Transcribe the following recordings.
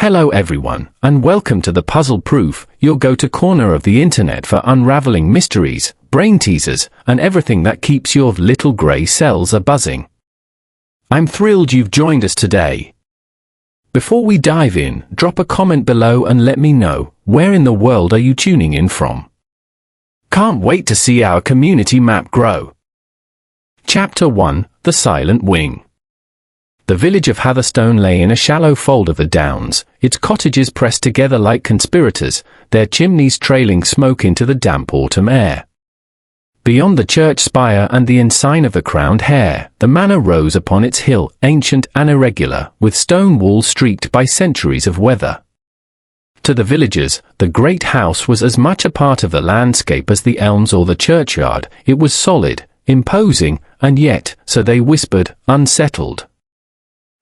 Hello everyone, and welcome to the Puzzle Proof, your go-to corner of the internet for unraveling mysteries, brain teasers, and everything that keeps your little grey cells a-buzzing. I'm thrilled you've joined us today. Before we dive in, drop a comment below and let me know, where in the world are you tuning in from? Can't wait to see our community map grow. Chapter 1, The Silent Wing. The village of Hatherstone lay in a shallow fold of the downs, its cottages pressed together like conspirators, their chimneys trailing smoke into the damp autumn air. Beyond the church spire and the ensign of the crowned hare, the manor rose upon its hill, ancient and irregular, with stone walls streaked by centuries of weather. To the villagers, the great house was as much a part of the landscape as the elms or the churchyard. It was solid, imposing, and yet, so they whispered, unsettled.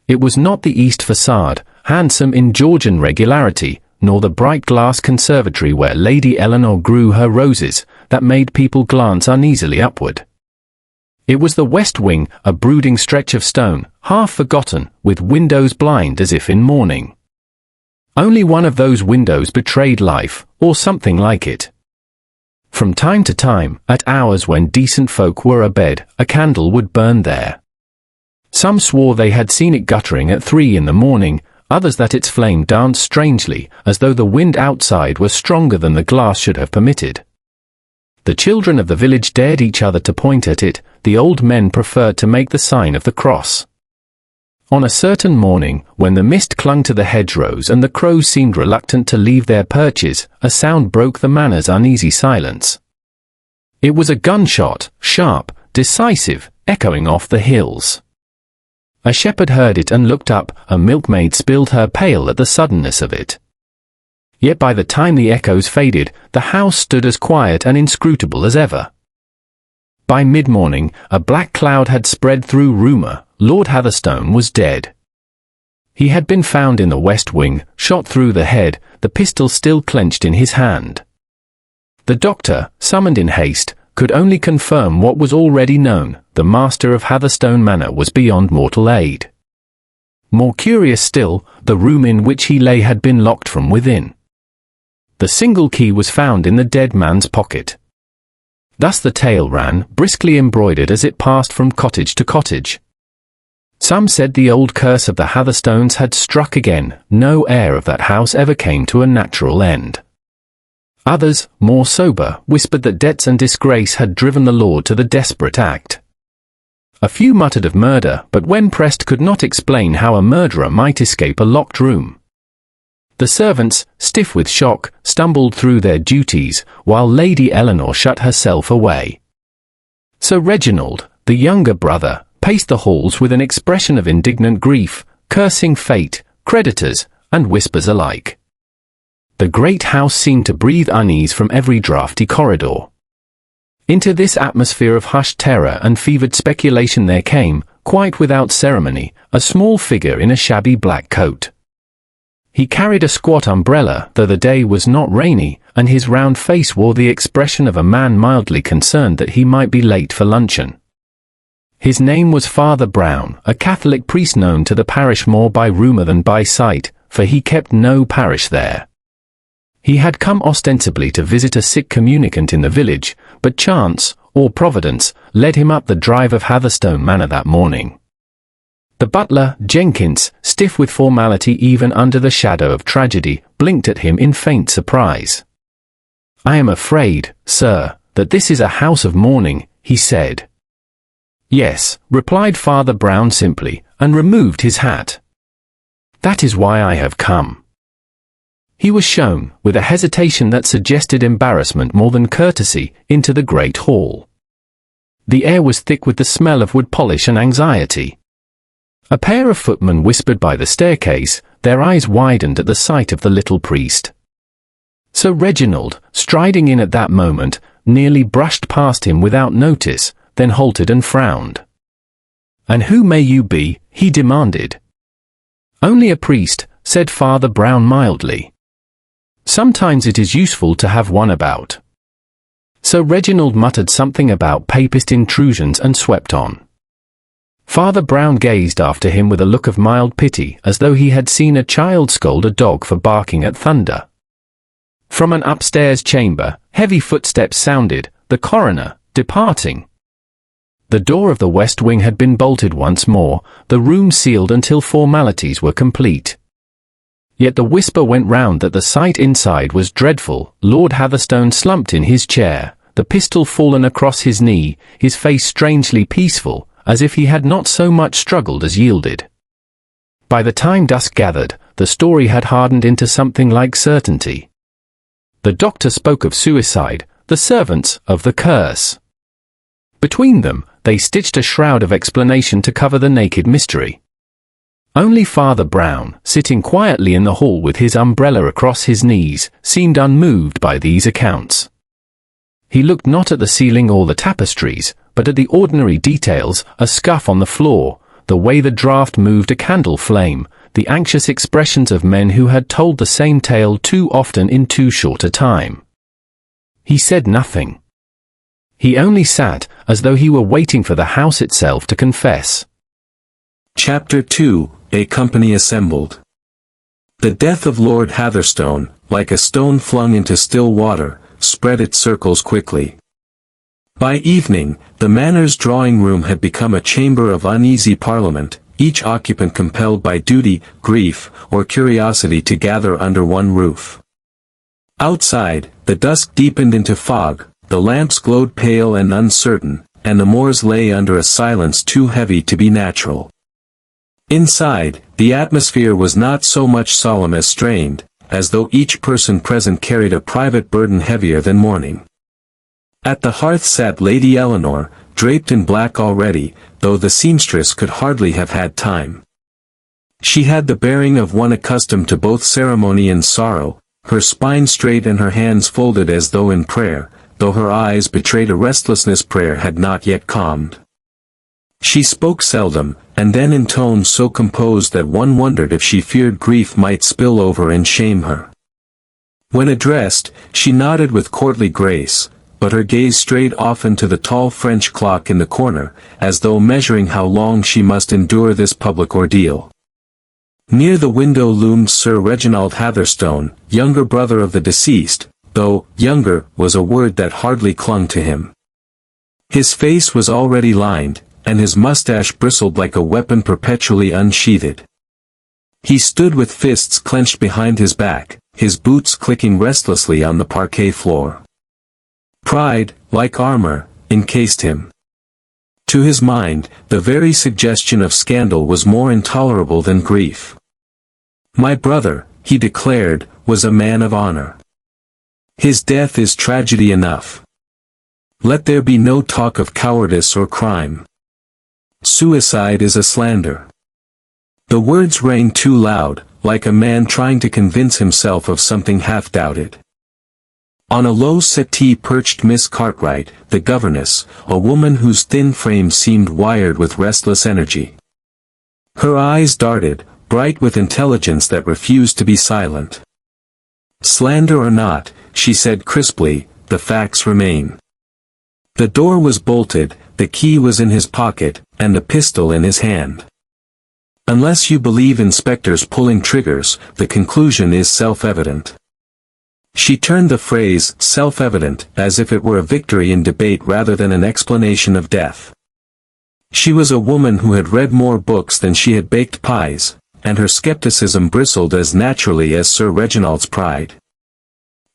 It was not the east facade, handsome in Georgian regularity, nor the bright glass conservatory where Lady Eleanor grew her roses, that made people glance uneasily upward. It was the west wing, a brooding stretch of stone, half forgotten, with windows blind as if in mourning. Only one of those windows betrayed life, or something like it. From time to time, at hours when decent folk were abed, a candle would burn there. Some swore they had seen it guttering at 3 in the morning, others that its flame danced strangely, as though the wind outside were stronger than the glass should have permitted. The children of the village dared each other to point at it, the old men preferred to make the sign of the cross. On a certain morning, when the mist clung to the hedgerows and the crows seemed reluctant to leave their perches, a sound broke the manor's uneasy silence. It was a gunshot, sharp, decisive, echoing off the hills. A shepherd heard it and looked up, a milkmaid spilled her pail at the suddenness of it. Yet by the time the echoes faded, the house stood as quiet and inscrutable as ever. By mid-morning, a black cloud had spread through rumour. Lord Hatherstone was dead. He had been found in the west wing, shot through the head, the pistol still clenched in his hand. The doctor, summoned in haste, could only confirm what was already known: the master of Hatherstone Manor was beyond mortal aid. More curious still, the room in which he lay had been locked from within. The single key was found in the dead man's pocket. Thus the tale ran, briskly embroidered as it passed from cottage to cottage. Some said the old curse of the Hatherstones had struck again, no heir of that house ever came to a natural end. Others, more sober, whispered that debts and disgrace had driven the lord to the desperate act. A few muttered of murder, but when pressed could not explain how a murderer might escape a locked room. The servants, stiff with shock, stumbled through their duties, while Lady Eleanor shut herself away. So Reginald, the younger brother, paced the halls with an expression of indignant grief, cursing fate, creditors, and whispers alike. The great house seemed to breathe unease from every draughty corridor. Into this atmosphere of hushed terror and fevered speculation there came, quite without ceremony, a small figure in a shabby black coat. He carried a squat umbrella, though the day was not rainy, and his round face wore the expression of a man mildly concerned that he might be late for luncheon. His name was Father Brown, a Catholic priest known to the parish more by rumour than by sight, for he kept no parish there. He had come ostensibly to visit a sick communicant in the village, but chance, or providence, led him up the drive of Hatherstone Manor that morning. The butler, Jenkins, stiff with formality even under the shadow of tragedy, blinked at him in faint surprise. "I am afraid, sir, that this is a house of mourning," he said. "Yes," replied Father Brown simply, and removed his hat. "That is why I have come." He was shown, with a hesitation that suggested embarrassment more than courtesy, into the great hall. The air was thick with the smell of wood polish and anxiety. A pair of footmen whispered by the staircase, their eyes widened at the sight of the little priest. So Reginald, striding in at that moment, nearly brushed past him without notice, then halted and frowned. "And who may you be?" he demanded. "Only a priest," said Father Brown mildly. "Sometimes it is useful to have one about." So Reginald muttered something about papist intrusions and swept on. Father Brown gazed after him with a look of mild pity, as though he had seen a child scold a dog for barking at thunder. From an upstairs chamber, heavy footsteps sounded, the coroner, departing. The door of the west wing had been bolted once more, the room sealed until formalities were complete. Yet the whisper went round that the sight inside was dreadful. Lord Hatherstone slumped in his chair, the pistol fallen across his knee, his face strangely peaceful, as if he had not so much struggled as yielded. By the time dusk gathered, the story had hardened into something like certainty. The doctor spoke of suicide, the servants of the curse. Between them, they stitched a shroud of explanation to cover the naked mystery. Only Father Brown, sitting quietly in the hall with his umbrella across his knees, seemed unmoved by these accounts. He looked not at the ceiling or the tapestries, but at the ordinary details, a scuff on the floor, the way the draught moved a candle flame, the anxious expressions of men who had told the same tale too often in too short a time. He said nothing. He only sat, as though he were waiting for the house itself to confess. Chapter 2, A Company Assembled. The death of Lord Hatherstone, like a stone flung into still water, spread its circles quickly. By evening, the manor's drawing-room had become a chamber of uneasy parliament, each occupant compelled by duty, grief, or curiosity to gather under one roof. Outside, the dusk deepened into fog, the lamps glowed pale and uncertain, and the moors lay under a silence too heavy to be natural. Inside, the atmosphere was not so much solemn as strained, as though each person present carried a private burden heavier than mourning. At the hearth sat Lady Eleanor, draped in black already, though the seamstress could hardly have had time. She had the bearing of one accustomed to both ceremony and sorrow, her spine straight and her hands folded as though in prayer, though her eyes betrayed a restlessness prayer had not yet calmed. She spoke seldom, and then in tones so composed that one wondered if she feared grief might spill over and shame her. When addressed, she nodded with courtly grace, but her gaze strayed often to the tall French clock in the corner, as though measuring how long she must endure this public ordeal. Near the window loomed Sir Reginald Hatherstone, younger brother of the deceased, though younger was a word that hardly clung to him. His face was already lined, and his mustache bristled like a weapon perpetually unsheathed. He stood with fists clenched behind his back, his boots clicking restlessly on the parquet floor. Pride, like armor, encased him. To his mind, the very suggestion of scandal was more intolerable than grief. My brother, he declared, was a man of honor. His death is tragedy enough. Let there be no talk of cowardice or crime. Suicide is a slander. The words rang too loud, like a man trying to convince himself of something half-doubted. On a low settee perched Miss Cartwright, the governess, a woman whose thin frame seemed wired with restless energy. Her eyes darted, bright with intelligence that refused to be silent. Slander or not, she said crisply, the facts remain. The door was bolted, the key was in his pocket, and the pistol in his hand. Unless you believe inspectors pulling triggers, the conclusion is self-evident. She turned the phrase, self-evident, as if it were a victory in debate rather than an explanation of death. She was a woman who had read more books than she had baked pies, and her skepticism bristled as naturally as Sir Reginald's pride.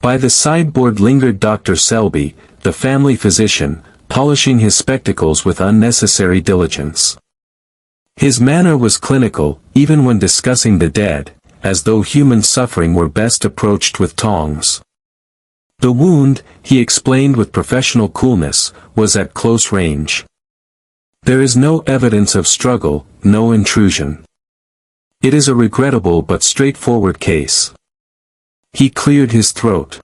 By the sideboard lingered Dr. Selby, the family physician, polishing his spectacles with unnecessary diligence. His manner was clinical, even when discussing the dead, as though human suffering were best approached with tongs. The wound, he explained with professional coolness, was at close range. There is no evidence of struggle, no intrusion. It is a regrettable but straightforward case. He cleared his throat.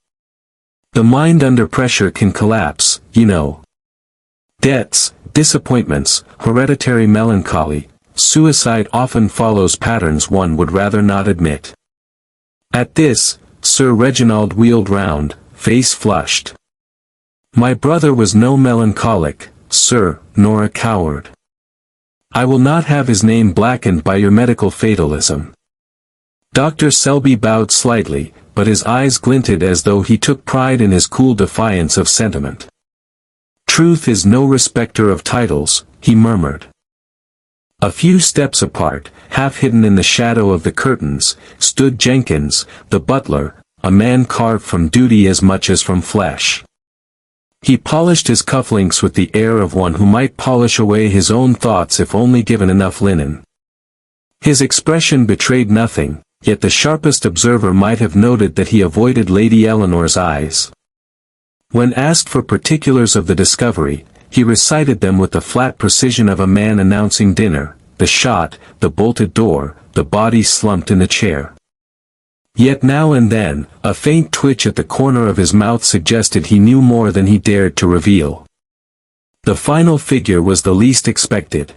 The mind under pressure can collapse, you know. Debts, disappointments, hereditary melancholy, suicide often follows patterns one would rather not admit. At this, Sir Reginald wheeled round, face flushed. My brother was no melancholic, sir, nor a coward. I will not have his name blackened by your medical fatalism." Dr. Selby bowed slightly, but his eyes glinted as though he took pride in his cool defiance of sentiment. "Truth is no respecter of titles," he murmured. A few steps apart, half hidden in the shadow of the curtains, stood Jenkins, the butler, a man carved from duty as much as from flesh. He polished his cufflinks with the air of one who might polish away his own thoughts if only given enough linen. His expression betrayed nothing, yet the sharpest observer might have noted that he avoided Lady Eleanor's eyes. When asked for particulars of the discovery, he recited them with the flat precision of a man announcing dinner: the shot, the bolted door, the body slumped in the chair. Yet now and then, a faint twitch at the corner of his mouth suggested he knew more than he dared to reveal. The final figure was the least expected.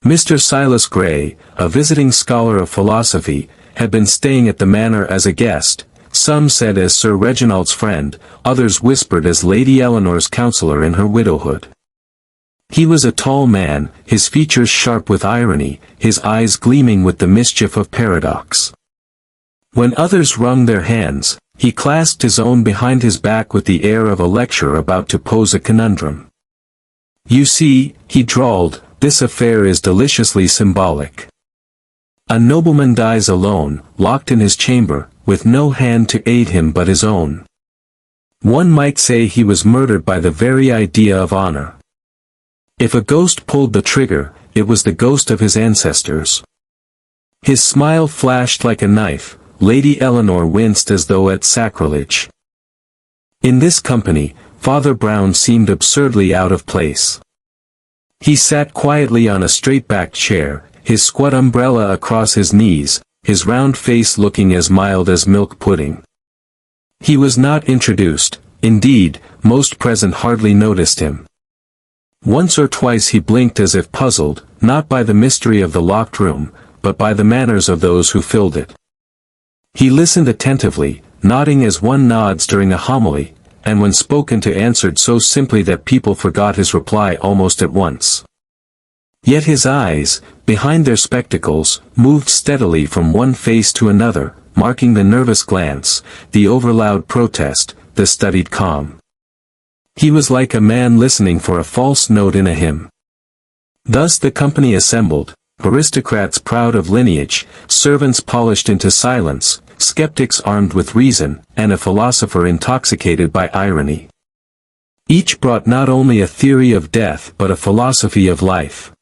Mr. Silas Gray, a visiting scholar of philosophy, had been staying at the manor as a guest. Some said as Sir Reginald's friend, others whispered as Lady Eleanor's counsellor in her widowhood. He was a tall man, his features sharp with irony, his eyes gleaming with the mischief of paradox. When others wrung their hands, he clasped his own behind his back with the air of a lecturer about to pose a conundrum. "You see," he drawled, "this affair is deliciously symbolic. A nobleman dies alone, locked in his chamber, with no hand to aid him but his own. One might say he was murdered by the very idea of honor. If a ghost pulled the trigger, it was the ghost of his ancestors." His smile flashed like a knife. Lady Eleanor winced as though at sacrilege. In this company, Father Brown seemed absurdly out of place. He sat quietly on a straight-backed chair, his squat umbrella across his knees, his round face looking as mild as milk pudding. He was not introduced; indeed, most present hardly noticed him. Once or twice he blinked as if puzzled, not by the mystery of the locked room, but by the manners of those who filled it. He listened attentively, nodding as one nods during a homily, and when spoken to answered so simply that people forgot his reply almost at once. Yet his eyes, behind their spectacles, moved steadily from one face to another, marking the nervous glance, the overloud protest, the studied calm. He was like a man listening for a false note in a hymn. Thus the company assembled, aristocrats proud of lineage, servants polished into silence, skeptics armed with reason, and a philosopher intoxicated by irony. Each brought not only a theory of death but a philosophy of life.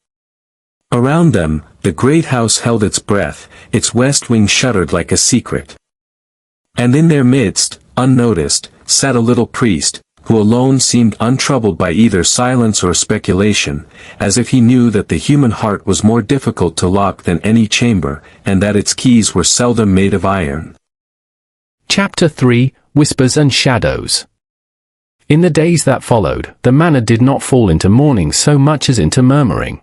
Around them, the great house held its breath, its west wing shuddered like a secret. And in their midst, unnoticed, sat a little priest, who alone seemed untroubled by either silence or speculation, as if he knew that the human heart was more difficult to lock than any chamber, and that its keys were seldom made of iron. Chapter 3, Whispers and Shadows. In the days that followed, the manor did not fall into mourning so much as into murmuring.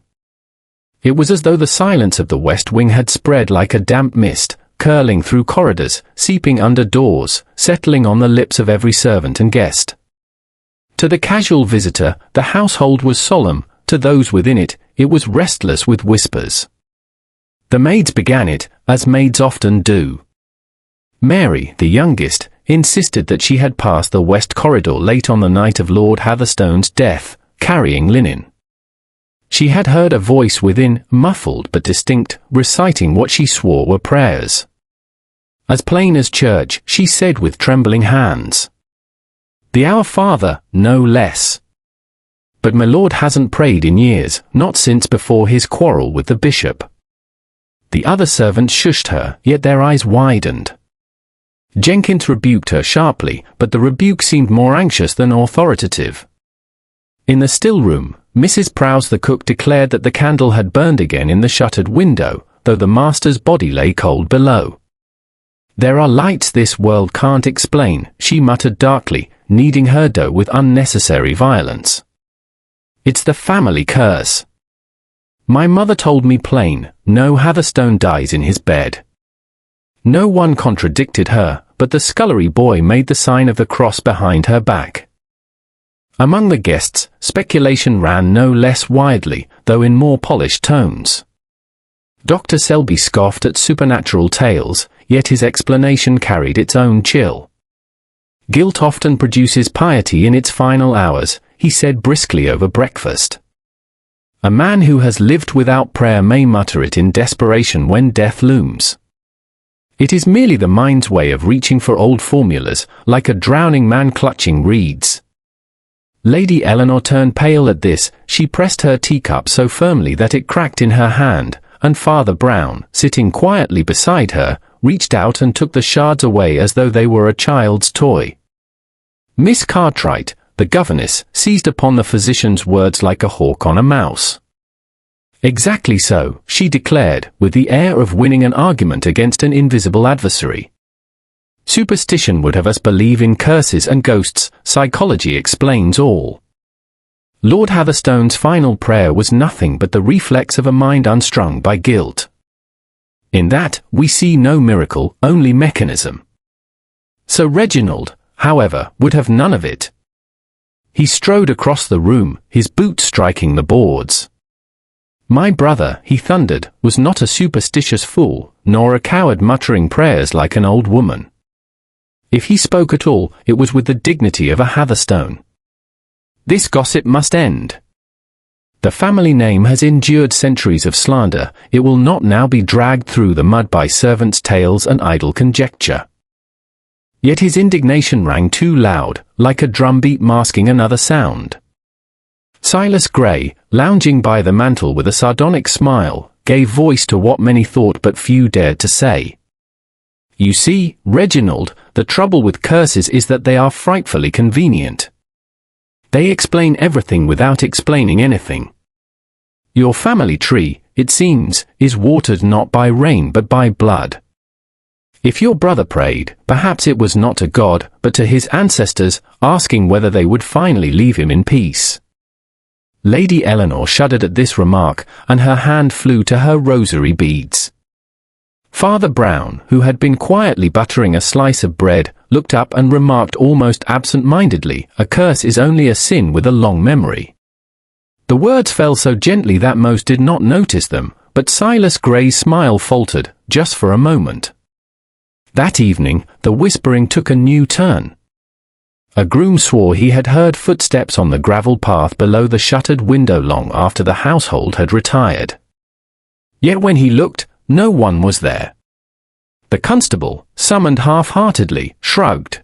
It was as though the silence of the west wing had spread like a damp mist, curling through corridors, seeping under doors, settling on the lips of every servant and guest. To the casual visitor, the household was solemn; to those within it, it was restless with whispers. The maids began it, as maids often do. Mary, the youngest, insisted that she had passed the west corridor late on the night of Lord Hatherstone's death, carrying linen. She had heard a voice within, muffled but distinct, reciting what she swore were prayers. As plain as church, she said with trembling hands, "The Our Father, no less. But my lord hasn't prayed in years, not since before his quarrel with the bishop." The other servants shushed her, yet their eyes widened. Jenkins rebuked her sharply, but the rebuke seemed more anxious than authoritative. In the still room, Mrs. Prowse the cook declared that the candle had burned again in the shuttered window, though the master's body lay cold below. "There are lights this world can't explain," she muttered darkly, kneading her dough with unnecessary violence. "It's the family curse. My mother told me plain, no Hatherstone dies in his bed." No one contradicted her, but the scullery boy made the sign of the cross behind her back. Among the guests, speculation ran no less widely, though in more polished tones. Dr. Selby scoffed at supernatural tales, yet his explanation carried its own chill. Guilt often produces piety in its final hours, he said briskly over breakfast. A man who has lived without prayer may mutter it in desperation when death looms. It is merely the mind's way of reaching for old formulas, like a drowning man clutching reeds. Lady Eleanor turned pale at this. She pressed her teacup so firmly that it cracked in her hand, and Father Brown, sitting quietly beside her, reached out and took the shards away as though they were a child's toy. Miss Cartwright, the governess, seized upon the physician's words like a hawk on a mouse. Exactly so, she declared, with the air of winning an argument against an invisible adversary. Superstition would have us believe in curses and ghosts, psychology explains all. Lord Hatherstone's final prayer was nothing but the reflex of a mind unstrung by guilt. In that, we see no miracle, only mechanism. Sir Reginald, however, would have none of it. He strode across the room, his boot striking the boards. My brother, he thundered, was not a superstitious fool, nor a coward muttering prayers like an old woman. If he spoke at all, it was with the dignity of a Hatherstone. This gossip must end. The family name has endured centuries of slander, it will not now be dragged through the mud by servants' tales and idle conjecture. Yet his indignation rang too loud, like a drumbeat masking another sound. Silas Gray, lounging by the mantel with a sardonic smile, gave voice to what many thought but few dared to say. You see, Reginald, the trouble with curses is that they are frightfully convenient. They explain everything without explaining anything. Your family tree, it seems, is watered not by rain but by blood. If your brother prayed, perhaps it was not to God, but to his ancestors, asking whether they would finally leave him in peace. Lady Eleanor shuddered at this remark, and her hand flew to her rosary beads. Father Brown, who had been quietly buttering a slice of bread, looked up and remarked almost absent-mindedly, "A curse is only a sin with a long memory." The words fell so gently that most did not notice them, but Silas Gray's smile faltered, just for a moment. That evening, the whispering took a new turn. A groom swore he had heard footsteps on the gravel path below the shuttered window long after the household had retired. Yet when he looked, no one was there. The constable, summoned half-heartedly, shrugged.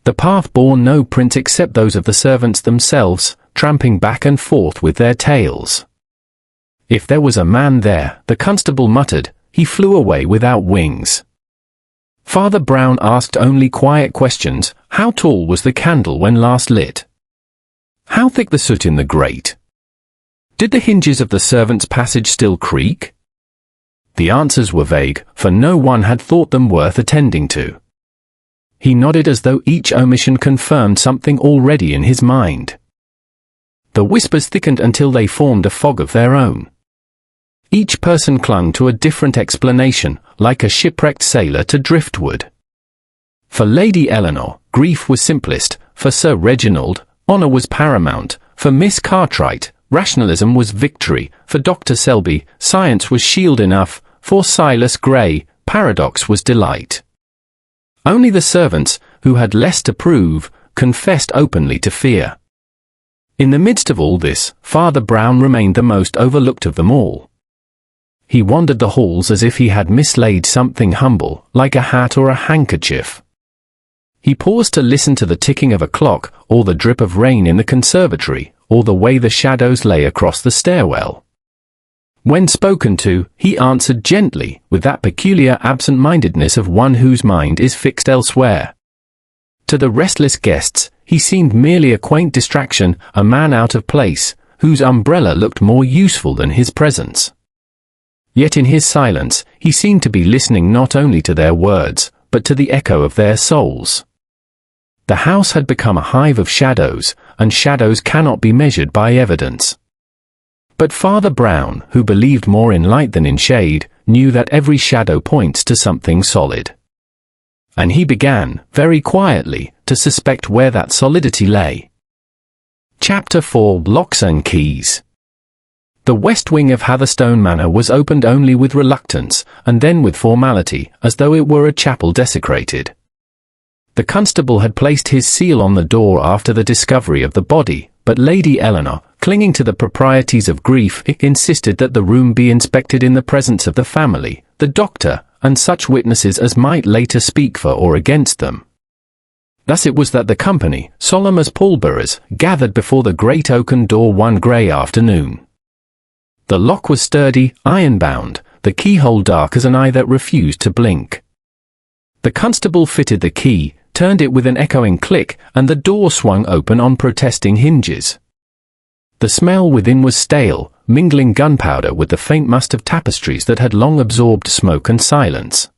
The path bore no prints except those of the servants themselves, tramping back and forth with their tails. If there was a man there, the constable muttered, he flew away without wings. Father Brown asked only quiet questions. How tall was the candle when last lit? How thick the soot in the grate? Did the hinges of the servants' passage still creak? The answers were vague, for no one had thought them worth attending to. He nodded as though each omission confirmed something already in his mind. The whispers thickened until they formed a fog of their own. Each person clung to a different explanation, like a shipwrecked sailor to driftwood. For Lady Eleanor, grief was simplest; for Sir Reginald, honour was paramount; for Miss Cartwright, rationalism was victory; for Dr. Selby, science was shield enough; for Silas Gray, paradox was delight. Only the servants, who had less to prove, confessed openly to fear. In the midst of all this, Father Brown remained the most overlooked of them all. He wandered the halls as if he had mislaid something humble, like a hat or a handkerchief. He paused to listen to the ticking of a clock, or the drip of rain in the conservatory, or the way the shadows lay across the stairwell. When spoken to, he answered gently, with that peculiar absent-mindedness of one whose mind is fixed elsewhere. To the restless guests, he seemed merely a quaint distraction, a man out of place, whose umbrella looked more useful than his presence. Yet in his silence, he seemed to be listening not only to their words, but to the echo of their souls. The house had become a hive of shadows, and shadows cannot be measured by evidence. But Father Brown, who believed more in light than in shade, knew that every shadow points to something solid. And he began, very quietly, to suspect where that solidity lay. Chapter 4: Locks and Keys. The west wing of Hatherstone Manor was opened only with reluctance, and then with formality, as though it were a chapel desecrated. The constable had placed his seal on the door after the discovery of the body, but Lady Eleanor, clinging to the proprieties of grief, insisted that the room be inspected in the presence of the family, the doctor, and such witnesses as might later speak for or against them. Thus it was that the company, solemn as pallbearers, gathered before the great oaken door one grey afternoon. The lock was sturdy, iron-bound, the keyhole dark as an eye that refused to blink. The constable fitted the key, turned it with an echoing click, and the door swung open on protesting hinges. The smell within was stale, mingling gunpowder with the faint must of tapestries that had long absorbed smoke and silence.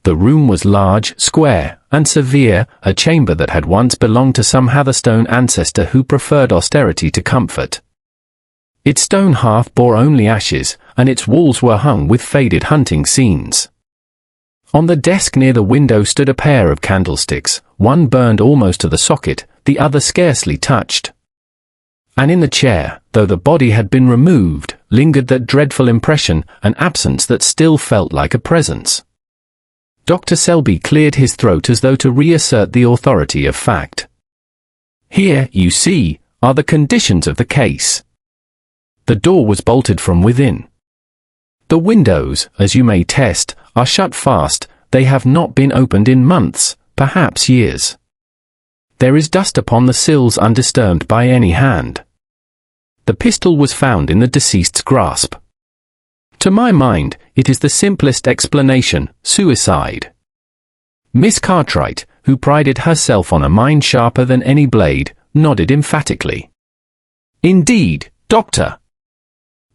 The room was large, square, and severe, a chamber that had once belonged to some Hatherstone ancestor who preferred austerity to comfort. Its stone hearth bore only ashes, and its walls were hung with faded hunting scenes. On the desk near the window stood a pair of candlesticks, one burned almost to the socket, the other scarcely touched. And in the chair, though the body had been removed, lingered that dreadful impression, an absence that still felt like a presence. Dr. Selby cleared his throat as though to reassert the authority of fact. "Here, you see, are the conditions of the case. The door was bolted from within. The windows, as you may test, are shut fast, they have not been opened in months, perhaps years. There is dust upon the sills undisturbed by any hand. The pistol was found in the deceased's grasp. To my mind, it is the simplest explanation, suicide." Miss Cartwright, who prided herself on a mind sharper than any blade, nodded emphatically. "Indeed, Doctor.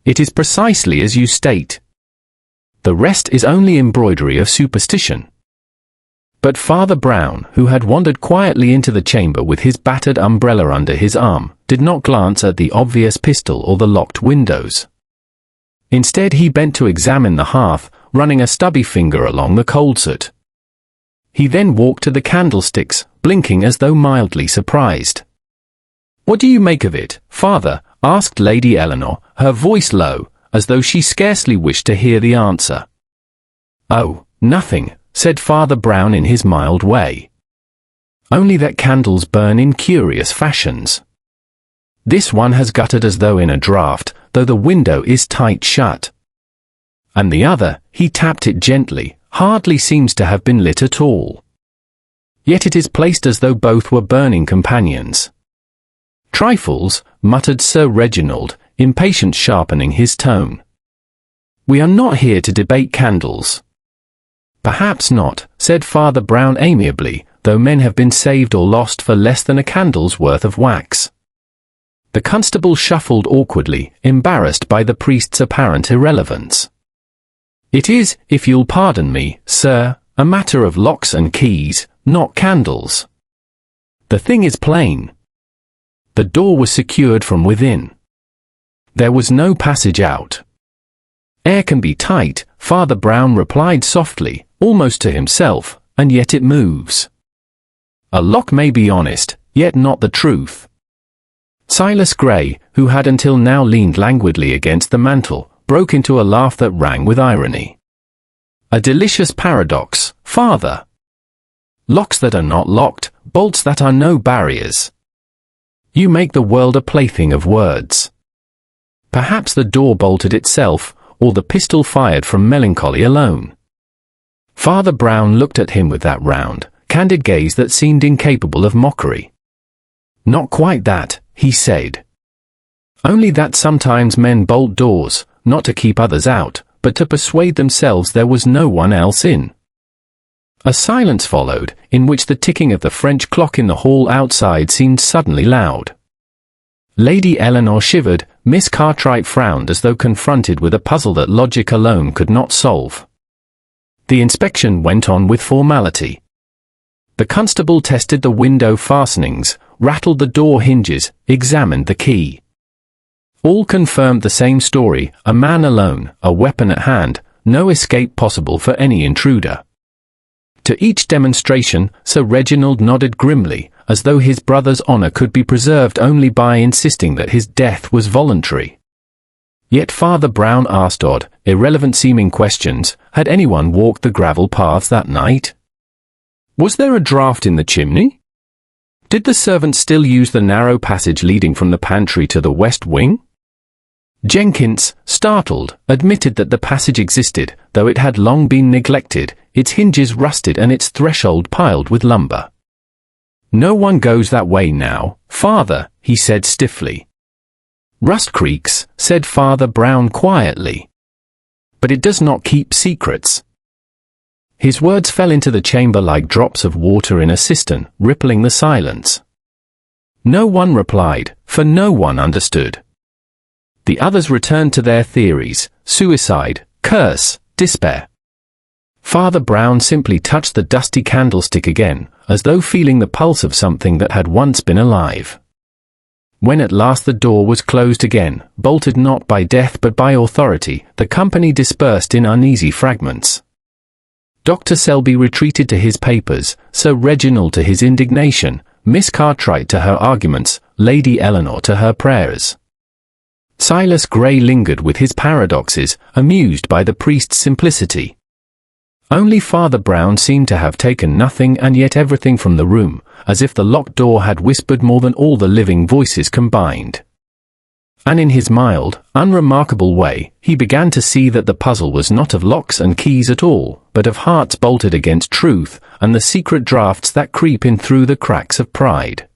It is precisely as you state. The rest is only embroidery of superstition." But Father Brown, who had wandered quietly into the chamber with his battered umbrella under his arm, did not glance at the obvious pistol or the locked windows. Instead he bent to examine the hearth, running a stubby finger along the coal soot. He then walked to the candlesticks, blinking as though mildly surprised. "What do you make of it, Father?" asked Lady Eleanor, her voice low, as though she scarcely wished to hear the answer. "Oh, nothing," said Father Brown in his mild way. "Only that candles burn in curious fashions. This one has guttered as though in a draught, though the window is tight shut. And the other," he tapped it gently, "hardly seems to have been lit at all. Yet it is placed as though both were burning companions." "Trifles," muttered Sir Reginald, impatience sharpening his tone. "We are not here to debate candles." "Perhaps not," said Father Brown amiably, "though men have been saved or lost for less than a candle's worth of wax." The constable shuffled awkwardly, embarrassed by the priest's apparent irrelevance. "It is, if you'll pardon me, sir, a matter of locks and keys, not candles. The thing is plain. The door was secured from within. There was no passage out." "Air can be tight," Father Brown replied softly, almost to himself, "and yet it moves. A lock may be honest, yet not the truth." Silas Gray, who had until now leaned languidly against the mantel, broke into a laugh that rang with irony. "A delicious paradox, Father. Locks that are not locked, bolts that are no barriers. You make the world a plaything of words. Perhaps the door bolted itself, or the pistol fired from melancholy alone." Father Brown looked at him with that round, candid gaze that seemed incapable of mockery. "Not quite that," he said. "Only that sometimes men bolt doors, not to keep others out, but to persuade themselves there was no one else in." A silence followed, in which the ticking of the French clock in the hall outside seemed suddenly loud. Lady Eleanor shivered, Miss Cartwright frowned as though confronted with a puzzle that logic alone could not solve. The inspection went on with formality. The constable tested the window fastenings, rattled the door hinges, examined the key. All confirmed the same story, a man alone, a weapon at hand, no escape possible for any intruder. To each demonstration, Sir Reginald nodded grimly, as though his brother's honor could be preserved only by insisting that his death was voluntary. Yet Father Brown asked odd, irrelevant-seeming questions. Had anyone walked the gravel paths that night? Was there a draught in the chimney? Did the servants still use the narrow passage leading from the pantry to the west wing? Jenkins, startled, admitted that the passage existed, though it had long been neglected, its hinges rusted and its threshold piled with lumber. "No one goes that way now, Father," he said stiffly. "Rust creaks," said Father Brown quietly. "But it does not keep secrets." His words fell into the chamber like drops of water in a cistern, rippling the silence. No one replied, for no one understood. The others returned to their theories: suicide, curse, despair. Father Brown simply touched the dusty candlestick again, as though feeling the pulse of something that had once been alive. When at last the door was closed again, bolted not by death but by authority, the company dispersed in uneasy fragments. Dr. Selby retreated to his papers, Sir Reginald to his indignation, Miss Cartwright to her arguments, Lady Eleanor to her prayers. Silas Gray lingered with his paradoxes, amused by the priest's simplicity. Only Father Brown seemed to have taken nothing and yet everything from the room, as if the locked door had whispered more than all the living voices combined. And in his mild, unremarkable way, he began to see that the puzzle was not of locks and keys at all, but of hearts bolted against truth, and the secret draughts that creep in through the cracks of pride.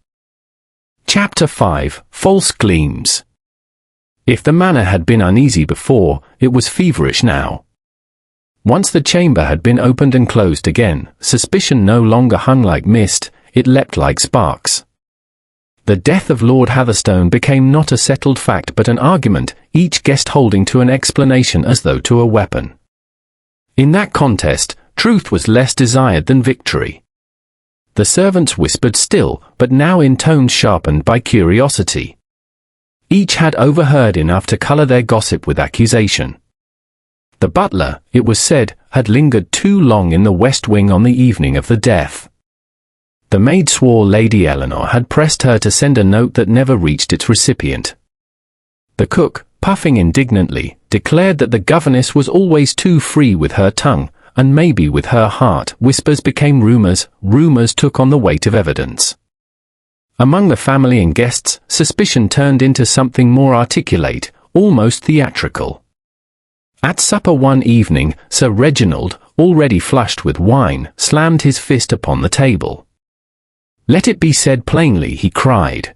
Chapter 5: False Gleams. If the manor had been uneasy before, it was feverish now. Once the chamber had been opened and closed again, suspicion no longer hung like mist, it leapt like sparks. The death of Lord Hatherstone became not a settled fact but an argument, each guest holding to an explanation as though to a weapon. In that contest, truth was less desired than victory. The servants whispered still, but now in tones sharpened by curiosity. Each had overheard enough to colour their gossip with accusation. The butler, it was said, had lingered too long in the west wing on the evening of the death. The maid swore Lady Eleanor had pressed her to send a note that never reached its recipient. The cook, puffing indignantly, declared that the governess was always too free with her tongue, and maybe with her heart. Whispers became rumours, rumours took on the weight of evidence. Among the family and guests, suspicion turned into something more articulate, almost theatrical. At supper one evening, Sir Reginald, already flushed with wine, slammed his fist upon the table. "Let it be said plainly," he cried.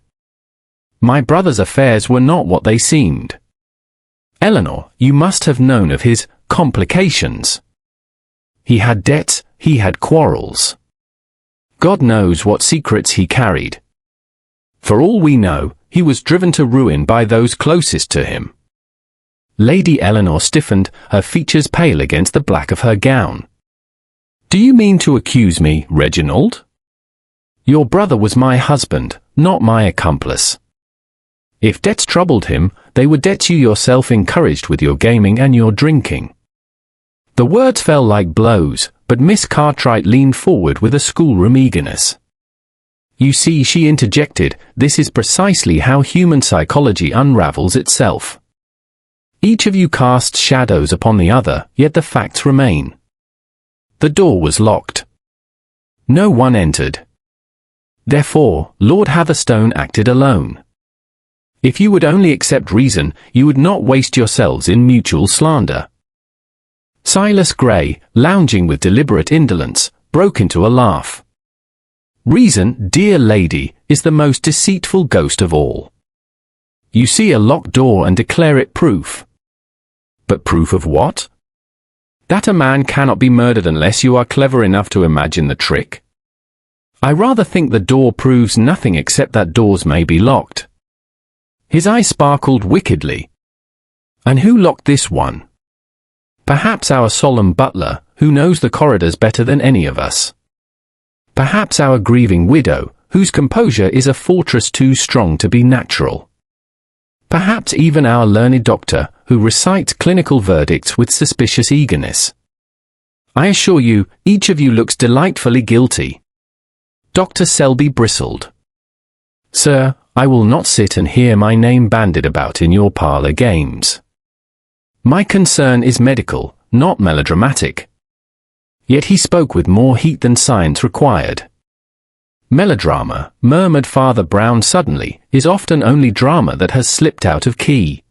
"My brother's affairs were not what they seemed. Eleanor, you must have known of his complications. He had debts, he had quarrels. God knows what secrets he carried. For all we know, he was driven to ruin by those closest to him." Lady Eleanor stiffened, her features pale against the black of her gown. "Do you mean to accuse me, Reginald? Your brother was my husband, not my accomplice. If debts troubled him, they were debts you yourself encouraged with your gaming and your drinking." The words fell like blows, but Miss Cartwright leaned forward with a schoolroom eagerness. "You see," she interjected, "this is precisely how human psychology unravels itself. Each of you casts shadows upon the other, yet the facts remain." The door was locked. No one entered. Therefore, Lord Hatherstone acted alone. If you would only accept reason, you would not waste yourselves in mutual slander. Silas Gray, lounging with deliberate indolence, broke into a laugh. "Reason, dear lady, is the most deceitful ghost of all. You see a locked door and declare it proof. But proof of what? That a man cannot be murdered unless you are clever enough to imagine the trick. I rather think the door proves nothing except that doors may be locked." His eye sparkled wickedly. "And who locked this one? Perhaps our solemn butler, who knows the corridors better than any of us. Perhaps our grieving widow, whose composure is a fortress too strong to be natural. Perhaps even our learned doctor, who recites clinical verdicts with suspicious eagerness. I assure you, each of you looks delightfully guilty. Dr. Selby bristled. Sir, I will not sit and hear my name bandied about in your parlour games. My concern is medical, not melodramatic. Yet he spoke with more heat than science required. Melodrama, murmured Father Brown suddenly, is often only drama that has slipped out of key.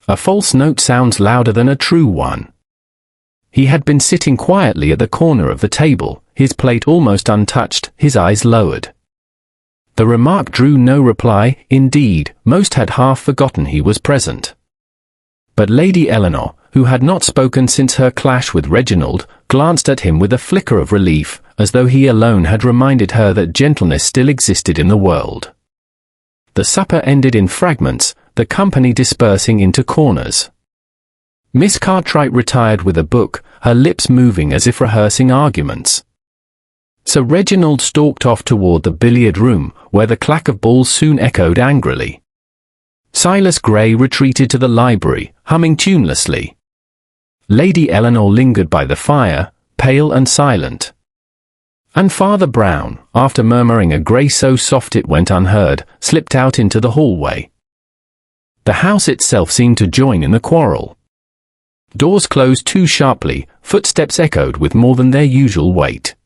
A false note sounds louder than a true one. He had been sitting quietly at the corner of the table, his plate almost untouched, his eyes lowered. The remark drew no reply, indeed, most had half forgotten he was present. But Lady Eleanor, who had not spoken since her clash with Reginald, glanced at him with a flicker of relief, as though he alone had reminded her that gentleness still existed in the world. The supper ended in fragments, the company dispersing into corners. Miss Cartwright retired with a book, her lips moving as if rehearsing arguments. Sir Reginald stalked off toward the billiard room, where the clack of balls soon echoed angrily. Silas Grey retreated to the library, humming tunelessly. Lady Eleanor lingered by the fire, pale and silent. And Father Brown, after murmuring a grace so soft it went unheard, slipped out into the hallway. The house itself seemed to join in the quarrel. Doors closed too sharply, footsteps echoed with more than their usual weight.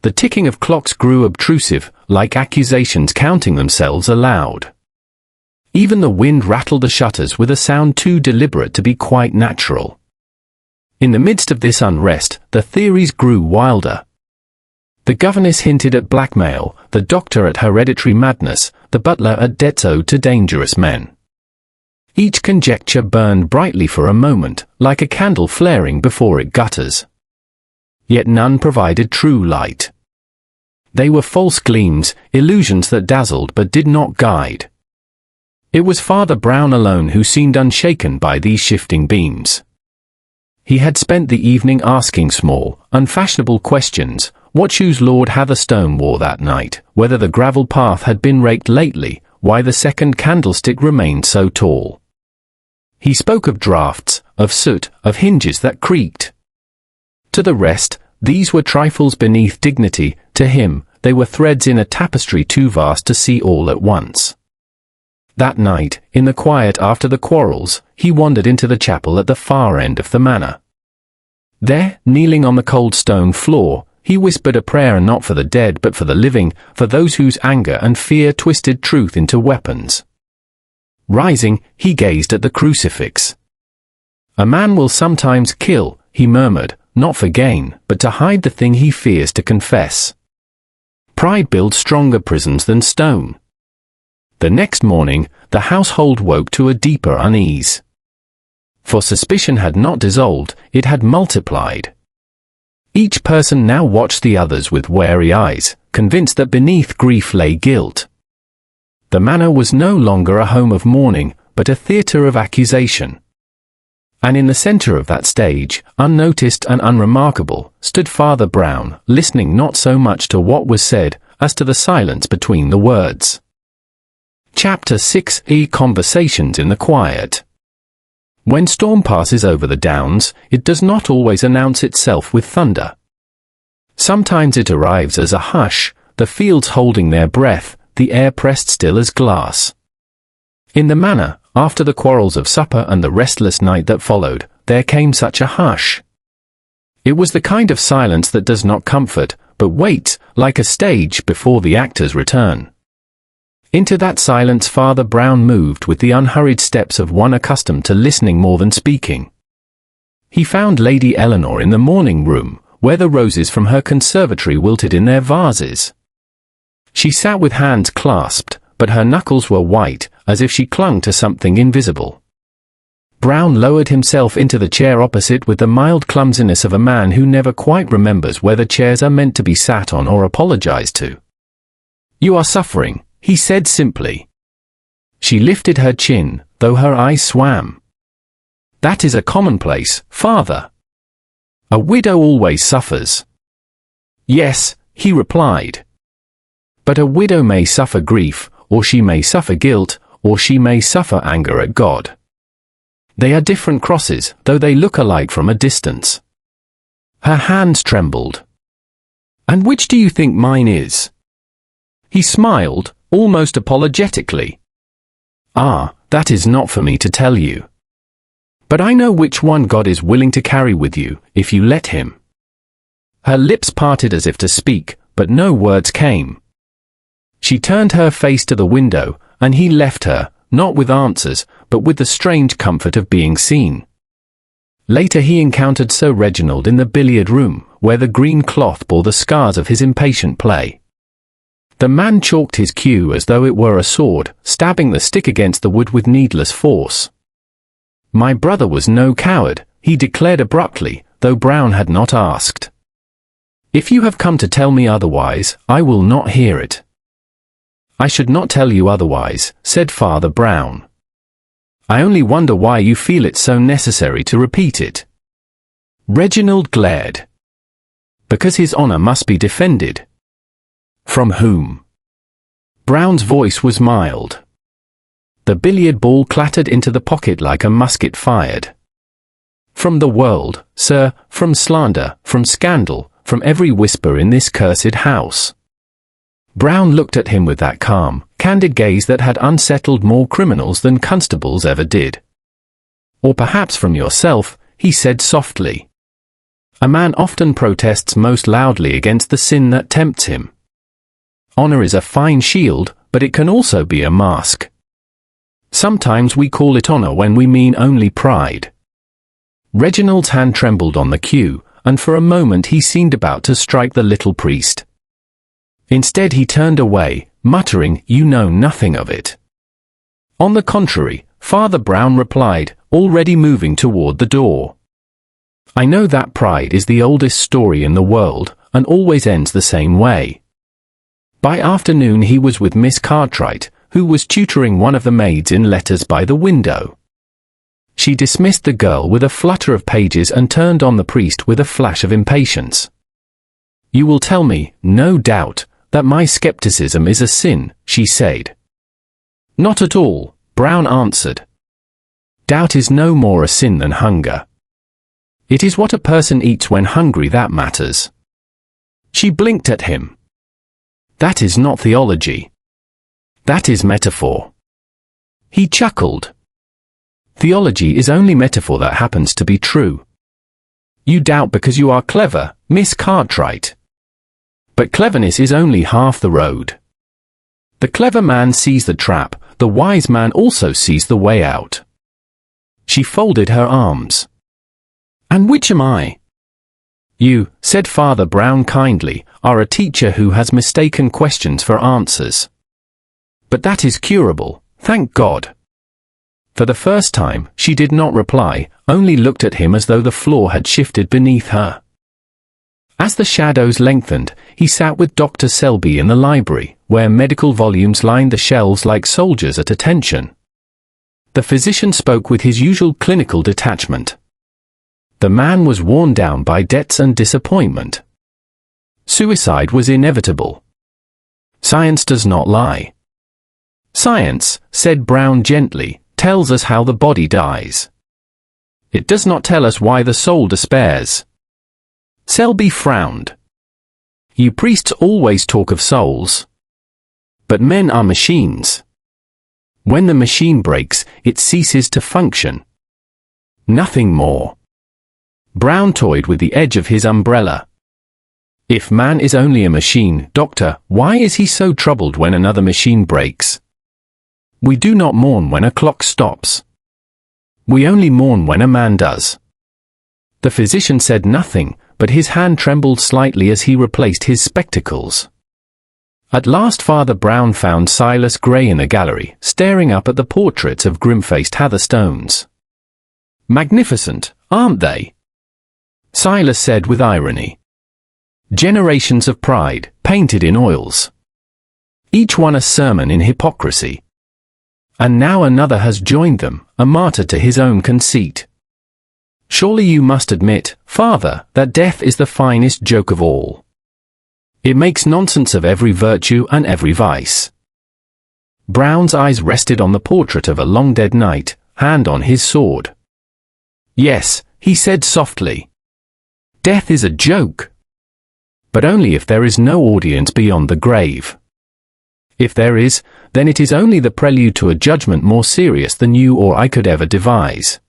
The ticking of clocks grew obtrusive, like accusations counting themselves aloud. Even the wind rattled the shutters with a sound too deliberate to be quite natural. In the midst of this unrest, the theories grew wilder. The governess hinted at blackmail, the doctor at hereditary madness, the butler at debts owed to dangerous men. Each conjecture burned brightly for a moment, like a candle flaring before it gutters. Yet none provided true light. They were false gleams, illusions that dazzled but did not guide. It was Father Brown alone who seemed unshaken by these shifting beams. He had spent the evening asking small, unfashionable questions: what shoes Lord Hatherstone wore that night, whether the gravel path had been raked lately, why the second candlestick remained so tall. He spoke of draughts, of soot, of hinges that creaked. To the rest, these were trifles beneath dignity; to him, they were threads in a tapestry too vast to see all at once. That night, in the quiet after the quarrels, he wandered into the chapel at the far end of the manor. There, kneeling on the cold stone floor, he whispered a prayer not for the dead but for the living, for those whose anger and fear twisted truth into weapons. Rising, he gazed at the crucifix. A man will sometimes kill, he murmured, not for gain, but to hide the thing he fears to confess. Pride builds stronger prisons than stone. The next morning, the household woke to a deeper unease. For suspicion had not dissolved, it had multiplied. Each person now watched the others with wary eyes, convinced that beneath grief lay guilt. The manor was no longer a home of mourning, but a theatre of accusation. And in the centre of that stage, unnoticed and unremarkable, stood Father Brown, listening not so much to what was said, as to the silence between the words. Chapter 6: Conversations in the Quiet. When storm passes over the downs, it does not always announce itself with thunder. Sometimes it arrives as a hush, the fields holding their breath, the air pressed still as glass. In the manor, after the quarrels of supper and the restless night that followed, there came such a hush. It was the kind of silence that does not comfort, but waits, like a stage, before the actor's return. Into that silence Father Brown moved with the unhurried steps of one accustomed to listening more than speaking. He found Lady Eleanor in the morning room, where the roses from her conservatory wilted in their vases. She sat with hands clasped, but her knuckles were white, as if she clung to something invisible. Brown lowered himself into the chair opposite with the mild clumsiness of a man who never quite remembers whether chairs are meant to be sat on or apologized to. "You are suffering," he said simply. She lifted her chin, though her eyes swam. "That is a commonplace, Father. A widow always suffers." "Yes," he replied. "But a widow may suffer grief, or she may suffer guilt, or she may suffer anger at God. They are different crosses, though they look alike from a distance." Her hands trembled. And which do you think mine is? He smiled, almost apologetically. Ah, that is not for me to tell you. But I know which one God is willing to carry with you, if you let him. Her lips parted as if to speak, but no words came. She turned her face to the window, and he left her, not with answers, but with the strange comfort of being seen. Later he encountered Sir Reginald in the billiard room, where the green cloth bore the scars of his impatient play. The man chalked his cue as though it were a sword, stabbing the stick against the wood with needless force. My brother was no coward, he declared abruptly, though Brown had not asked. If you have come to tell me otherwise, I will not hear it. I should not tell you otherwise, said Father Brown. I only wonder why you feel it so necessary to repeat it. Reginald glared. Because his honor must be defended. From whom? Brown's voice was mild. The billiard ball clattered into the pocket like a musket fired. From the world, sir, from slander, from scandal, from every whisper in this cursed house. Brown looked at him with that calm, candid gaze that had unsettled more criminals than constables ever did. Or perhaps from yourself, he said softly. A man often protests most loudly against the sin that tempts him. Honor is a fine shield, but it can also be a mask. Sometimes we call it honor when we mean only pride. Reginald's hand trembled on the cue, and for a moment he seemed about to strike the little priest. Instead he turned away, muttering, "You know nothing of it." On the contrary, Father Brown replied, already moving toward the door. I know that pride is the oldest story in the world, and always ends the same way. By afternoon he was with Miss Cartwright, who was tutoring one of the maids in letters by the window. She dismissed the girl with a flutter of pages and turned on the priest with a flash of impatience. You will tell me, no doubt, that my skepticism is a sin, she said. Not at all, Brown answered. Doubt is no more a sin than hunger. It is what a person eats when hungry that matters. She blinked at him. That is not theology. That is metaphor. He chuckled. Theology is only metaphor that happens to be true. You doubt because you are clever, Miss Cartwright. But cleverness is only half the road. The clever man sees the trap, the wise man also sees the way out. She folded her arms. And which am I? You, said Father Brown kindly, are a teacher who has mistaken questions for answers. But that is curable, thank God. For the first time, she did not reply, only looked at him as though the floor had shifted beneath her. As the shadows lengthened, he sat with Dr. Selby in the library, where medical volumes lined the shelves like soldiers at attention. The physician spoke with his usual clinical detachment. The man was worn down by debts and disappointment. Suicide was inevitable. Science does not lie. Science, said Brown gently, tells us how the body dies. It does not tell us why the soul despairs. Selby frowned. You priests always talk of souls. But men are machines. When the machine breaks, it ceases to function. Nothing more. Brown toyed with the edge of his umbrella. If man is only a machine, doctor, why is he so troubled when another machine breaks? We do not mourn when a clock stops. We only mourn when a man does. The physician said nothing, but his hand trembled slightly as he replaced his spectacles. At last Father Brown found Silas Gray in the gallery, staring up at the portraits of grim-faced Hatherstones. Magnificent, aren't they? Silas said with irony. Generations of pride, painted in oils. Each one a sermon in hypocrisy. And now another has joined them, a martyr to his own conceit. Surely you must admit, Father, that death is the finest joke of all. It makes nonsense of every virtue and every vice. Brown's eyes rested on the portrait of a long-dead knight, hand on his sword. Yes, he said softly. Death is a joke. but only if there is no audience beyond the grave. If there is, then it is only the prelude to a judgment more serious than you or I could ever devise.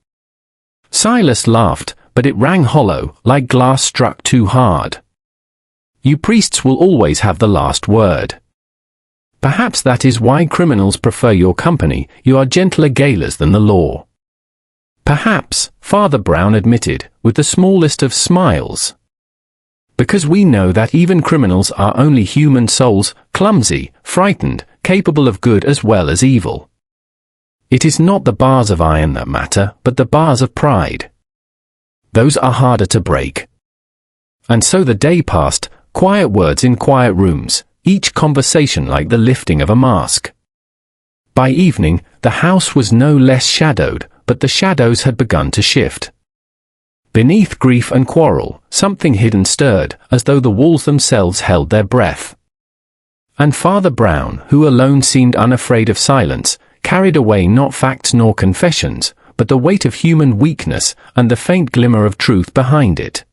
Silas laughed, but it rang hollow, like glass struck too hard. You priests will always have the last word. Perhaps that is why criminals prefer your company. You are gentler gaolers than the law. Perhaps, Father Brown admitted, with the smallest of smiles. Because we know that even criminals are only human souls, clumsy, frightened, capable of good as well as evil. It is not the bars of iron that matter, but the bars of pride. Those are harder to break. And so the day passed, quiet words in quiet rooms, each conversation like the lifting of a mask. By evening, the house was no less shadowed, but the shadows had begun to shift. Beneath grief and quarrel, something hidden stirred, as though the walls themselves held their breath. And Father Brown, who alone seemed unafraid of silence, carried away not facts nor confessions, but the weight of human weakness and the faint glimmer of truth behind it.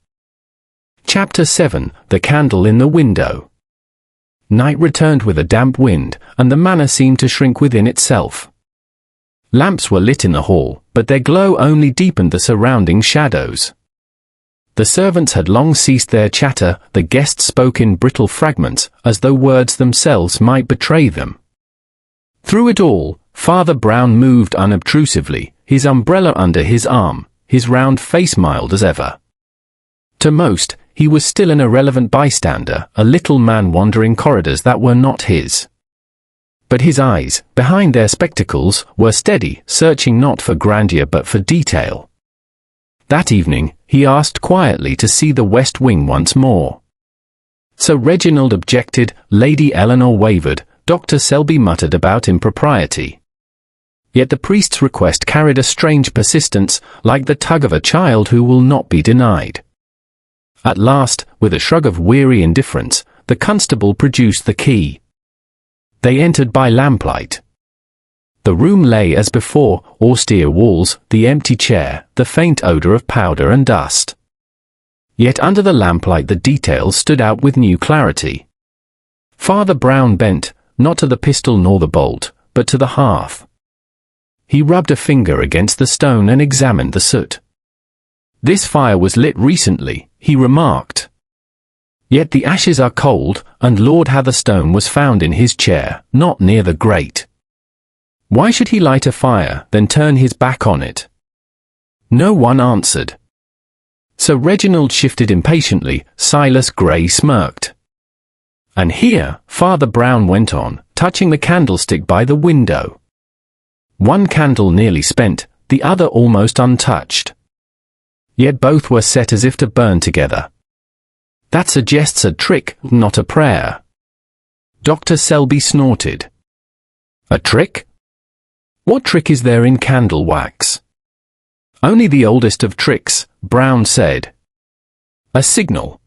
Chapter 7: The Candle in the Window. Night returned with a damp wind, and the manor seemed to shrink within itself. Lamps were lit in the hall, but their glow only deepened the surrounding shadows. The servants had long ceased their chatter, the guests spoke in brittle fragments, as though words themselves might betray them. Through it all, Father Brown moved unobtrusively, his umbrella under his arm, his round face mild as ever. To most, he was still an irrelevant bystander, a little man wandering corridors that were not his. But his eyes, behind their spectacles, were steady, searching not for grandeur but for detail. That evening, he asked quietly to see the west wing once more. Sir Reginald objected, Lady Eleanor wavered, Dr. Selby muttered about impropriety. Yet the priest's request carried a strange persistence, like the tug of a child who will not be denied. At last, with a shrug of weary indifference, the constable produced the key. They entered by lamplight. The room lay as before, austere walls, the empty chair, the faint odour of powder and dust. Yet under the lamplight the details stood out with new clarity. Father Brown bent, not to the pistol nor the bolt, but to the hearth. He rubbed a finger against the stone and examined the soot. This fire was lit recently, he remarked. Yet the ashes are cold, and Lord Hatherstone was found in his chair, not near the grate. Why should he light a fire, then turn his back on it? No one answered. Sir Reginald shifted impatiently, Silas Grey smirked. And here, Father Brown went on, touching the candlestick by the window. One candle nearly spent, the other almost untouched. Yet both were set as if to burn together. That suggests a trick, not a prayer. Dr. Selby snorted. A trick? What trick is there in candle wax? Only the oldest of tricks, Brown said. A signal.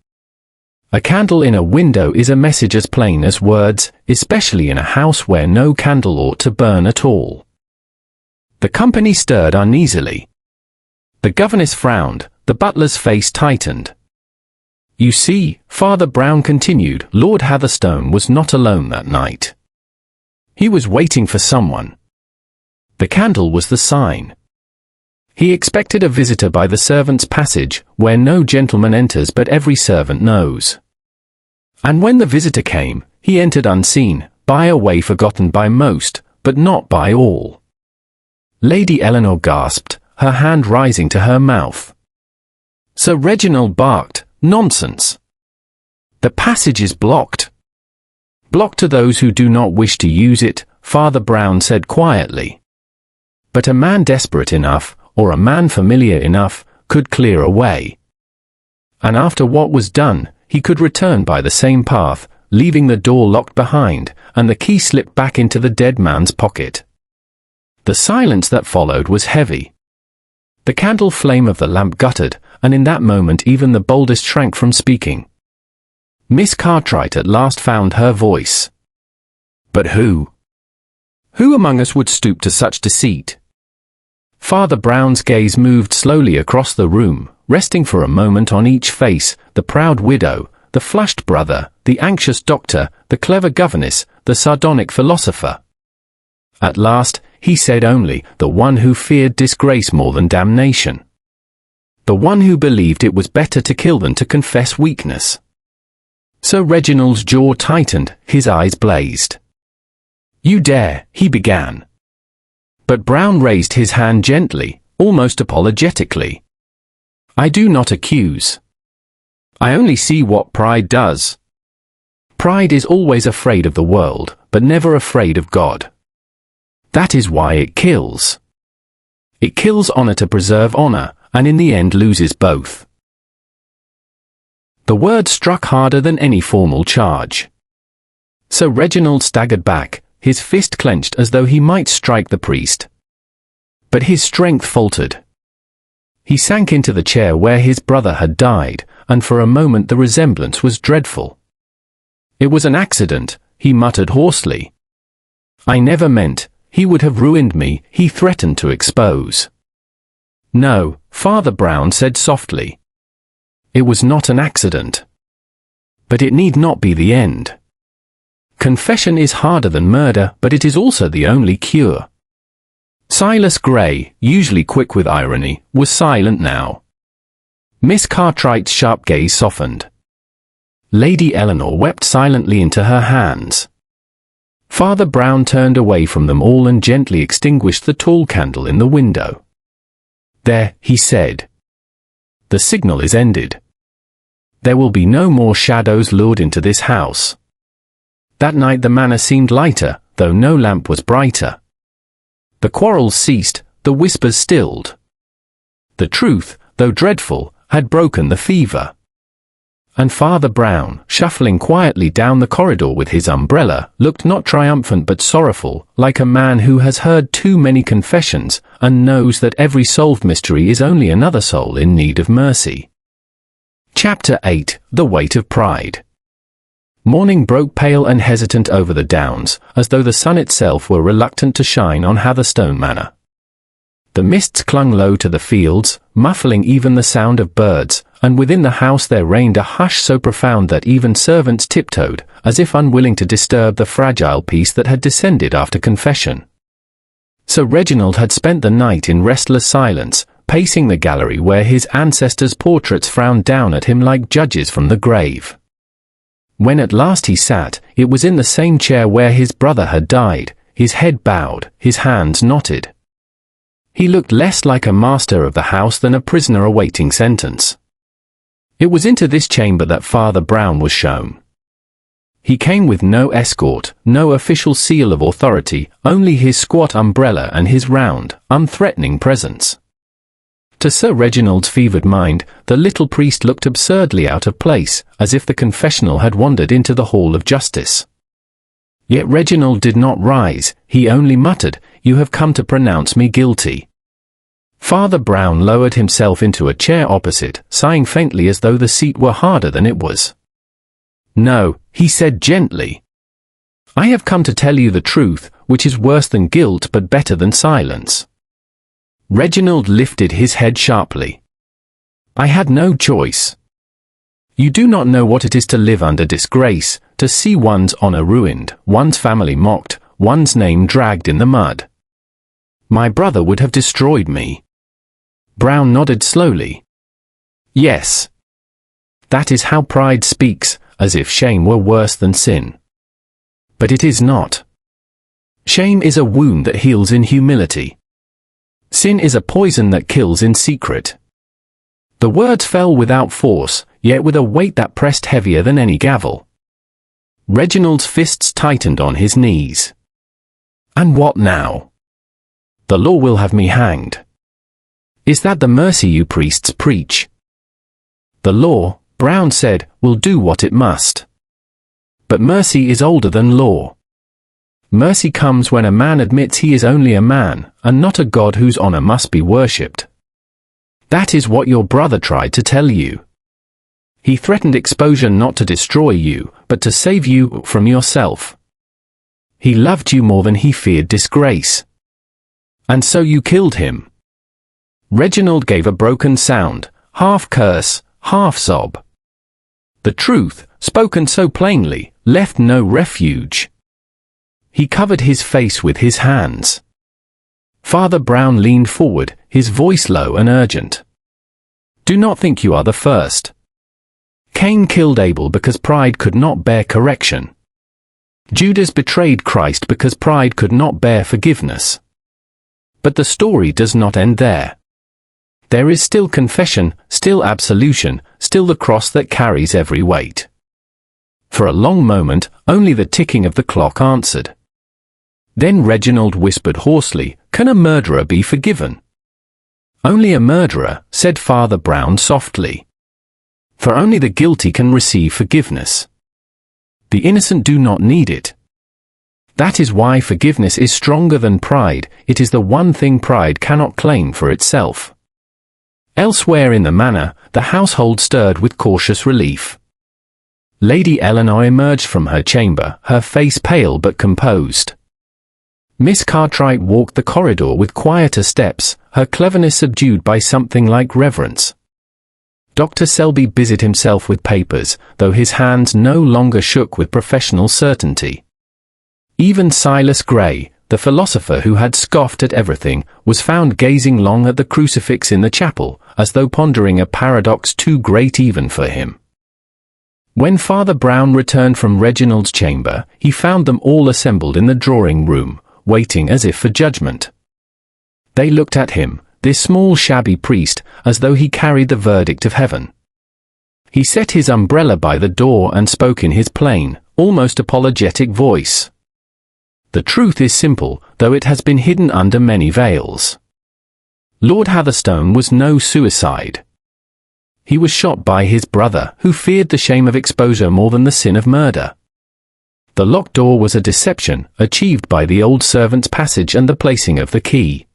A candle in a window is a message as plain as words, especially in a house where no candle ought to burn at all. The company stirred uneasily. The governess frowned, the butler's face tightened. You see, Father Brown continued, Lord Hatherstone was not alone that night. He was waiting for someone. The candle was the sign. He expected a visitor by the servants' passage, where no gentleman enters but every servant knows. And when the visitor came, he entered unseen, by a way forgotten by most, but not by all. Lady Eleanor gasped, her hand rising to her mouth. Sir Reginald barked, Nonsense. The passage is blocked. Blocked to those who do not wish to use it, Father Brown said quietly. But a man desperate enough, or a man familiar enough, could clear a way. And after what was done, he could return by the same path, leaving the door locked behind, and the key slipped back into the dead man's pocket. The silence that followed was heavy. The candle flame of the lamp guttered, and in that moment even the boldest shrank from speaking. Miss Cartwright at last found her voice. But who? Who among us would stoop to such deceit? Father Brown's gaze moved slowly across the room, resting for a moment on each face, the proud widow, the flushed brother, the anxious doctor, the clever governess, the sardonic philosopher. At last, he said only, the one who feared disgrace more than damnation. The one who believed it was better to kill than to confess weakness. Sir Reginald's jaw tightened, his eyes blazed. "You dare," he began. But Brown raised his hand gently, almost apologetically. "I do not accuse. I only see what pride does. Pride is always afraid of the world, but never afraid of God. That is why it kills. It kills honor to preserve honor, and in the end loses both." The word struck harder than any formal charge. Sir Reginald staggered back, his fist clenched as though he might strike the priest. But his strength faltered. He sank into the chair where his brother had died, and for a moment the resemblance was dreadful. "It was an accident," he muttered hoarsely. "I never meant, he would have ruined me," he threatened to expose. "No," Father Brown said softly. "It was not an accident. But it need not be the end. Confession is harder than murder, but it is also the only cure." Silas Gray, usually quick with irony, was silent now. Miss Cartwright's sharp gaze softened. Lady Eleanor wept silently into her hands. Father Brown turned away from them all and gently extinguished the tall candle in the window. "There," he said. "The signal is ended. There will be no more shadows lured into this house." That night the manor seemed lighter, though no lamp was brighter. The quarrels ceased, the whispers stilled. The truth, though dreadful, had broken the fever. And Father Brown, shuffling quietly down the corridor with his umbrella, looked not triumphant but sorrowful, like a man who has heard too many confessions, and knows that every solved mystery is only another soul in need of mercy. Chapter 8: The Weight of Pride. Morning broke pale and hesitant over the downs, as though the sun itself were reluctant to shine on Hatherstone Manor. The mists clung low to the fields, muffling even the sound of birds, and within the house there reigned a hush so profound that even servants tiptoed, as if unwilling to disturb the fragile peace that had descended after confession. Sir Reginald had spent the night in restless silence, pacing the gallery where his ancestors' portraits frowned down at him like judges from the grave. When at last he sat, it was in the same chair where his brother had died, his head bowed, his hands knotted. He looked less like a master of the house than a prisoner awaiting sentence. It was into this chamber that Father Brown was shown. He came with no escort, no official seal of authority, only his squat umbrella and his round, unthreatening presence. To Sir Reginald's fevered mind, the little priest looked absurdly out of place, as if the confessional had wandered into the hall of justice. Yet Reginald did not rise, he only muttered, "You have come to pronounce me guilty." Father Brown lowered himself into a chair opposite, sighing faintly as though the seat were harder than it was. "No," he said gently. "I have come to tell you the truth, which is worse than guilt but better than silence." Reginald lifted his head sharply. "I had no choice. You do not know what it is to live under disgrace, to see one's honor ruined, one's family mocked, one's name dragged in the mud. My brother would have destroyed me." Brown nodded slowly. "Yes. That is how pride speaks, as if shame were worse than sin. But it is not. Shame is a wound that heals in humility. Sin is a poison that kills in secret." The words fell without force, yet with a weight that pressed heavier than any gavel. Reginald's fists tightened on his knees. "And what now? The law will have me hanged. Is that the mercy you priests preach?" "The law," Brown said, "will do what it must. But mercy is older than law. Mercy comes when a man admits he is only a man, and not a god whose honor must be worshipped. That is what your brother tried to tell you. He threatened exposure not to destroy you, but to save you from yourself. He loved you more than he feared disgrace. And so you killed him." Reginald gave a broken sound, half curse, half sob. The truth, spoken so plainly, left no refuge. He covered his face with his hands. Father Brown leaned forward, his voice low and urgent. Do not think you are the first. Cain killed Abel because pride could not bear correction. Judas betrayed Christ because pride could not bear forgiveness. But the story does not end there. There is still confession, still absolution, still the cross that carries every weight. For a long moment, only the ticking of the clock answered. Then Reginald whispered hoarsely, "Can a murderer be forgiven?" "Only a murderer," said Father Brown softly. "For only the guilty can receive forgiveness. The innocent do not need it. That is why forgiveness is stronger than pride. It is the one thing pride cannot claim for itself." Elsewhere in the manor, the household stirred with cautious relief. Lady Eleanor emerged from her chamber, her face pale but composed. Miss Cartwright walked the corridor with quieter steps, her cleverness subdued by something like reverence. Dr. Selby busied himself with papers, though his hands no longer shook with professional certainty. Even Silas Gray, the philosopher who had scoffed at everything, was found gazing long at the crucifix in the chapel, as though pondering a paradox too great even for him. When Father Brown returned from Reginald's chamber, he found them all assembled in the drawing-room, waiting as if for judgment. They looked at him, this small shabby priest, as though he carried the verdict of heaven. He set his umbrella by the door and spoke in his plain, almost apologetic voice. The truth is simple, though it has been hidden under many veils. Lord Hatherstone was no suicide. He was shot by his brother, who feared the shame of exposure more than the sin of murder. The locked door was a deception, achieved by the old servant's passage and the placing of the key.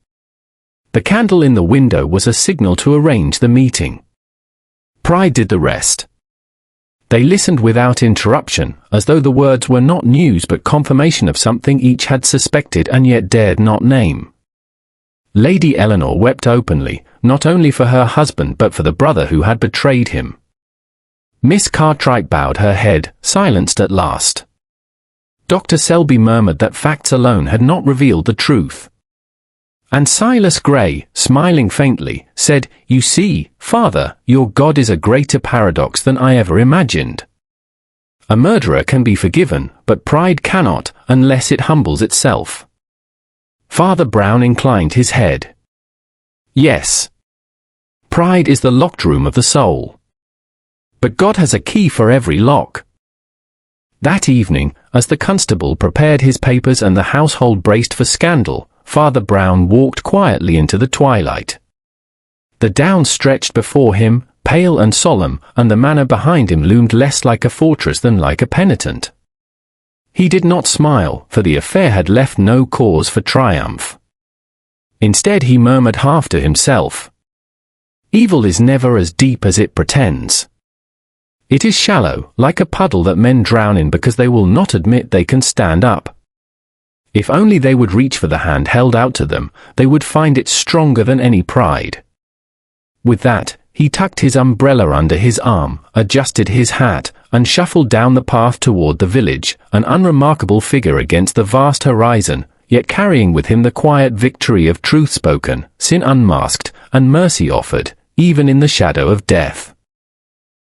The candle in the window was a signal to arrange the meeting. Pride did the rest. They listened without interruption, as though the words were not news but confirmation of something each had suspected and yet dared not name. Lady Eleanor wept openly, not only for her husband but for the brother who had betrayed him. Miss Cartwright bowed her head, silenced at last. Dr. Selby murmured that facts alone had not revealed the truth. And Silas Gray, smiling faintly, said, "You see, Father, your God is a greater paradox than I ever imagined. A murderer can be forgiven, but pride cannot, unless it humbles itself." Father Brown inclined his head. Yes. Pride is the locked room of the soul. But God has a key for every lock. That evening, as the constable prepared his papers and the household braced for scandal, Father Brown walked quietly into the twilight. The downs stretched before him, pale and solemn, and the manor behind him loomed less like a fortress than like a penitent. He did not smile, for the affair had left no cause for triumph. Instead he murmured half to himself, "Evil is never as deep as it pretends. It is shallow, like a puddle that men drown in because they will not admit they can stand up. If only they would reach for the hand held out to them, they would find it stronger than any pride." With that, he tucked his umbrella under his arm, adjusted his hat, and shuffled down the path toward the village, an unremarkable figure against the vast horizon, yet carrying with him the quiet victory of truth spoken, sin unmasked, and mercy offered, even in the shadow of death.